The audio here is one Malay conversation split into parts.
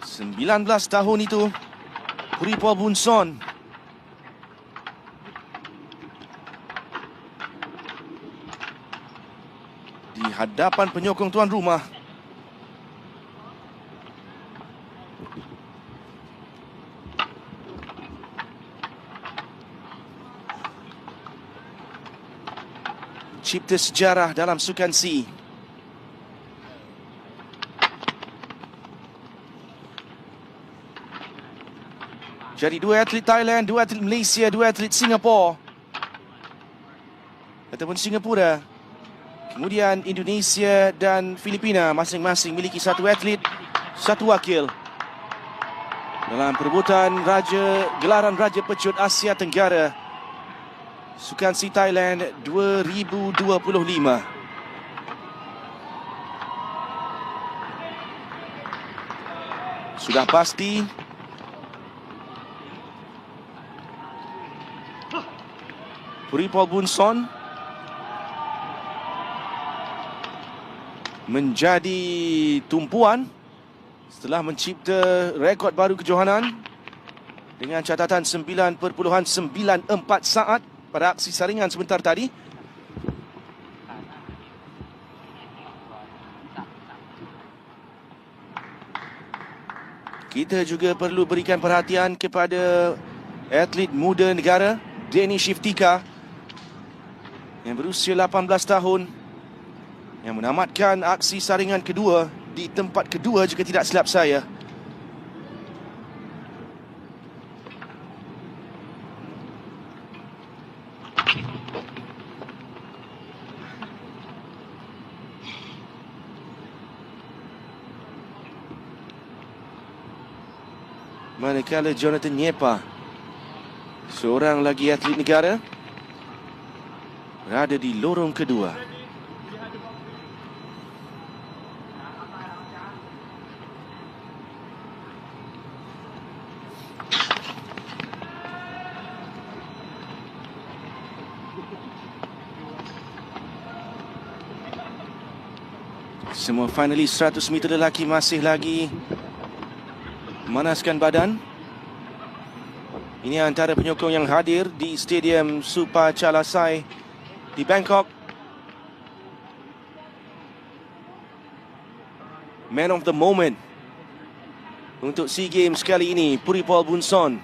19 tahun itu, Puripol Bunson. Di hadapan penyokong tuan rumah. Cipta sejarah dalam sukan C. Jadi dua atlet Thailand, dua atlet Malaysia, dua atlet Singapura ataupun Singapura. Kemudian Indonesia dan Filipina masing-masing miliki satu atlet, satu wakil dalam perebutan gelaran Raja Pecut Asia Tenggara Sukan C Thailand 2025. Sudah pasti Puripol Bunson menjadi tumpuan setelah mencipta rekod baru kejohanan dengan catatan 9.94 saat pada aksi saringan sebentar tadi. Kita juga perlu berikan perhatian kepada atlet muda negara Danish Iftikhar yang berusia 18 tahun yang menamatkan aksi saringan kedua di tempat kedua jika tidak silap saya. Manakala Jonathan Nyepa, seorang lagi atlet negara, berada di lorong kedua. Semua finalis 100 meter lelaki masih lagi memanaskan badan. Ini antara penyokong yang hadir di Stadium Supa Chalasai di Bangkok. Man of the moment untuk SEA Games kali ini, Puripol Bunson.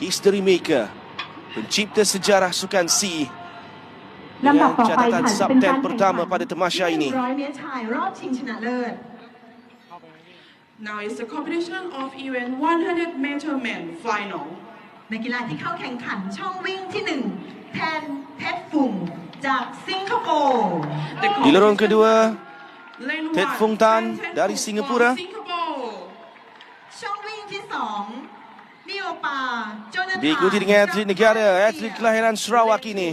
History maker, pencipta sejarah sukan C dengan catatan subten pertama pada tamasya ini. Now it's the competition of event 100 meter men final. นักกีฬาที่เข้าแข่งขันช่องวิ่งที่ 1 แทนเพชรฟุงจากสิงคโปร์ Di lorong kedua, Ted Fung Tan dari Singapura. ช่องวิ่งที่ 2 นิโอปาโจนาธาน Diikuti dengan atlet negara, atlet kelahiran Sarawak ini,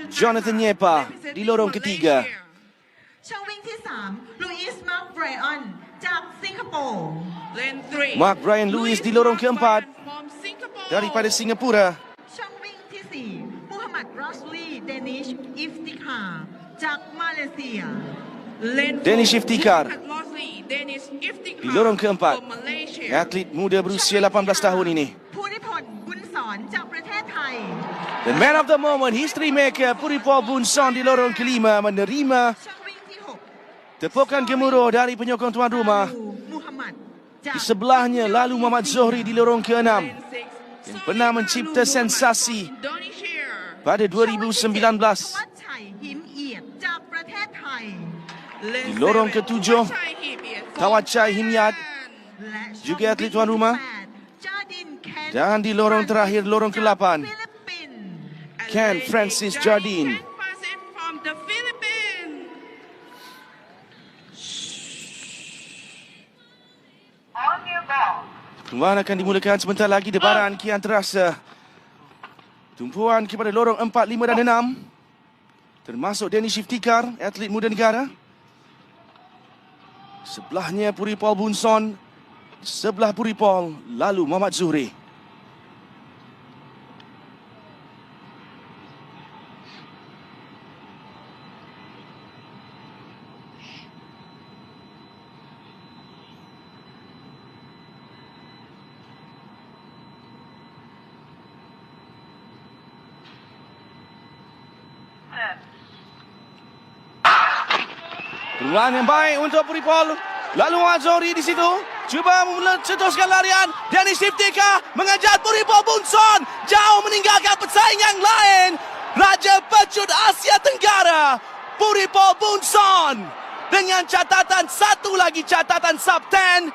Jonathan Nyepa di lorong ketiga. ช่องวิ่งที่ 3 ลุยส์มาร์คไบรอันจากสิงคโปร์ Mark Brian Lewis di lorong keempat daripada Singapura. ช่องวิ่งที่ 4 มูฮัมหมัดรอสลีเดนิชอิฟติคาร์จากมาเลเซีย Danish Iftikhar di lorong keempat, atlet muda berusia 18 tahun ini. ภูริพลบุญสอนจากประเทศไทย The man of the moment, history maker Puripol Bunson di lorong kelima menerima ช่องวิ่งที่ 6 tepukan gemuruh dari penyokong tuan rumah. มูฮัมหมัดจาก Di sebelahnya lalu Muhammad Zohri di lorong ke-6 yang pernah mencipta sensasi pada 2019. วัชชัยหิมเอียดจากประเทศไทย Di lorong ke-7, Tawachai Himyat, และ juga atlet tuan rumah. จาดินแคน Dan di lorong terakhir, lorong จาก ke-8, ฟิลิปปินส์ Ken Francis Jardine. From the Philippines. Perlumbaan akan dimulakan sebentar lagi. Debaran kian terasa. Tumpuan kepada lorong 4, 5 dan 6. Termasuk Danish Iftikhar, atlet muda negara. Sebelahnya Puripol Bunson. Sebelah Puripol, lalu Muhammad Zohri. Peluang yang baik untuk Puripol. Lalu Azori di situ. Cuba mencetuskan larian. Dennis Shiftika mengajar Puripol Bunson. Jauh meninggalkan pesaing yang lain. Raja Pecut Asia Tenggara. Puripol Bunson. Dengan catatan satu lagi catatan sub 10.